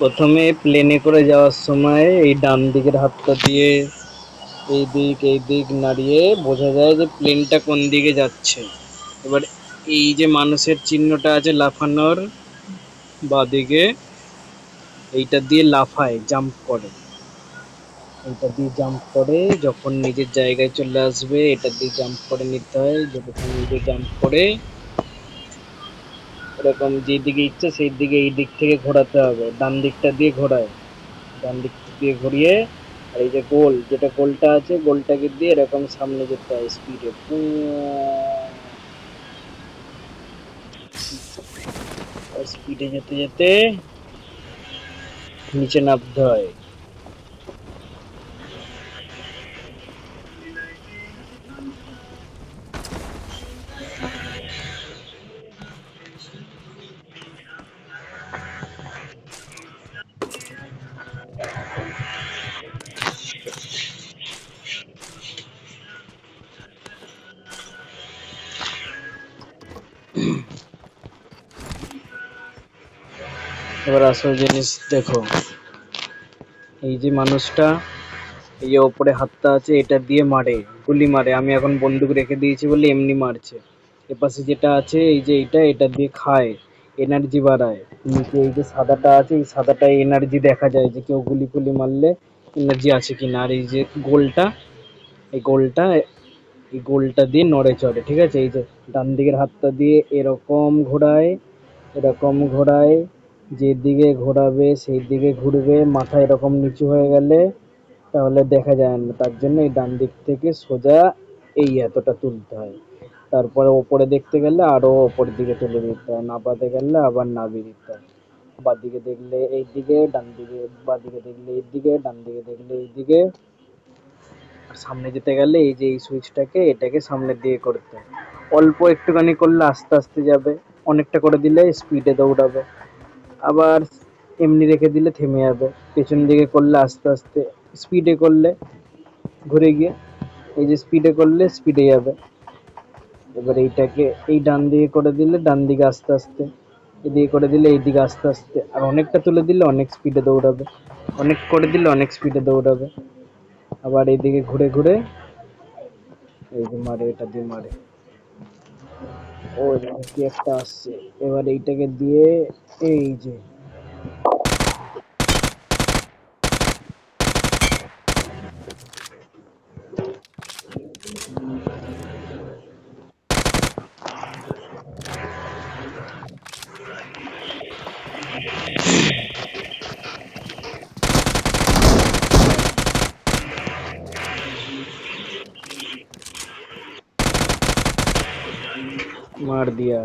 প্রথমে প্লেনে করে যাওয়ার সময় এই ডান দিকের হাতটা দিয়ে এই দিক নাড়িয়ে বোঝা যায় যে প্লেনটা কোন দিকে যাচ্ছে। এবার এই যে মানুষের চিহ্নটা আছে লাফানোর বাঁদিকে, এইটা দিয়ে লাফায়, জাম্প করে। এইটা দিয়ে জাম্প করে যখন নিজের জায়গায় চলে আসবে, এটা দিয়ে জাম্প করে নিতে হয়। যতক্ষণ নিজে জাম্প করে এরকম যেদিকে ইচ্ছে সেই দিকে এই দিক থেকে ঘোরাতে হবে, ডান দিকটা দিয়ে ঘোরায়, ডান দিক দিয়ে ঘুরিয়ে আর এই যে গোল, যেটা গোলটা আছে গোলটাকে দিয়ে এরকম সামনে যেতে হয় স্পিডে, স্পিডে যেতে যেতে নিচে নামতে হয়। এবার আসল জিনিস দেখো, এই যে মানুষটা, এই যে ওপরে হাতটা আছে এটা দিয়ে মারে, গুলি মারে। আমি এখন বন্দুক রেখে দিয়েছি বলে এমনি মারছে। এপাশে যেটা আছে এই যে এটা দিয়ে খায়, এনার্জি বাড়ায়। নিচে এই যে সাদাটা আছে, এই সাদাটায় এনার্জি দেখা যায় যে কেউ গুলি ফুলি মারলে এনার্জি আছে কিনা। আর এই যে গোলটা, এই গোলটা এই গোলটা দিয়ে নড়ে চড়ে, ঠিক আছে। এই যে ডান দিকের হাতটা দিয়ে এরকম ঘোরায়, এরকম ঘোরায়, যেদিকে ঘোরাবে সেই দিকে ঘুরবে। মাথা এরকম নিচু হয়ে গেলে তাহলে দেখা যায় না, তার জন্য এই ডান দিক থেকে সোজা এই এতটা তুলতে হয়। তারপরে ওপরে দেখতে গেলে আরো ওপরের দিকে তুলে দিতে হয়, নাবাতে গেলে আবার নাবিয়ে দিতে হয়। বাঁদিকে দেখলে এই দিকে, ডান দিকে, বাঁদিকে দেখলে এই দিকে, ডান দিকে দেখলে এই দিকে। আর সামনে যেতে গেলে এই যে এই সুইচটাকে এটাকে সামনের দিকে করতে হয়। অল্প একটুখানি করলে আস্তে আস্তে যাবে, অনেকটা করে দিলে স্পিডে দৌড়াবে। আবার এমনি রেখে দিলে থেমে যাবে। পেছন দিকে করলে আস্তে আস্তে, স্পিডে করলে ঘুরে গিয়ে এই যে স্পিডে করলে স্পিডে যাবে। এবার এইটাকে এই ডান দিকে করে দিলে ডান দিকে আস্তে আস্তে, এদিকে করে দিলে এইদিকে আস্তে আস্তে। আর অনেকটা তুলে দিলে অনেক স্পিডে দৌড়াবে, অনেক করে দিলে অনেক স্পিডে দৌড়াবে। আবার এইদিকে ঘুরে ঘুরে এই যে মারে, এটা দিয়ে মারে। ও কি একটা আসছে, এবার এইটাকে দিয়ে এই যে मार दिया।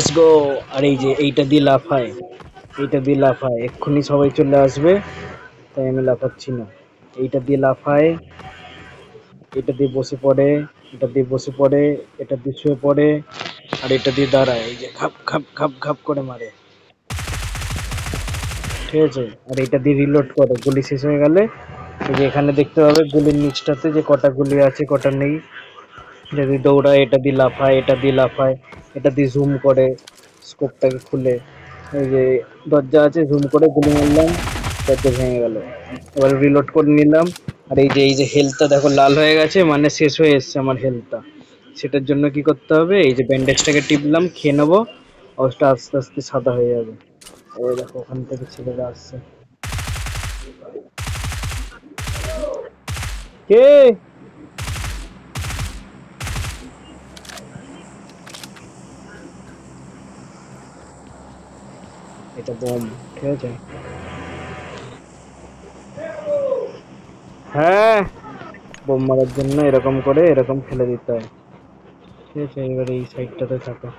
Let's go. আর এই যে এইটা দিয়ে লাফায়, এইটা দিয়ে লাফায়, এক্ষুনি সবাই চলে আসবে, তাই আমি লাফাচ্ছি না। এইটা দিয়ে লাফায়, এটা দিয়ে বসে পড়ে, এটা দিয়ে বসে পড়ে, এটা দিয়ে শুয়ে পড়ে, আর এটা দিয়ে দাঁড়ায়, এই যে খাপ খাপ খাপ খাপ করে মারে, ঠিক আছে। আর এটা দিয়ে রিলোড করে, গুলি শেষ হয়ে গেলে এই যে এখানে দেখতে পাবে গুলির নিচটাতে যে কটা গুলি আছে কটা নেই। যদি দৌড়ায় এটা দিয়ে লাফায়, এটা দিয়ে লাফায়, এটা দিয়ে জুম করে স্কোপটাকে খুলে, এই যে দরজা আছে জুম করে গুলি মারলাম, দরজা ভেঙে গেল। এবার রিলোড করে নিলাম। আর এই যে হেলথটা দেখো লাল হয়ে গেছে, মানে শেষ হয়ে এসছে আমার হেলথটা। সেটার জন্য কি করতে হবে, এই যে ব্যান্ডেজটাকে টিপলাম, খেয়ে নেবো, ওটা আস্তে আস্তে সাদা হয়ে যাবে। ওই দেখো ওখান থেকে ছেলেরা আসছে। কে? এটা বোম, ঠিক আছে। হ্যাঁ, বোম মারার জন্য এরকম করে এরকম ফেলে দিতে হয়, ঠিক আছে। এবারে এই সাইডটাতে থাকো।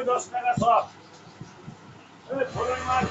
10 টাকা সব। এই ধরুন মাছ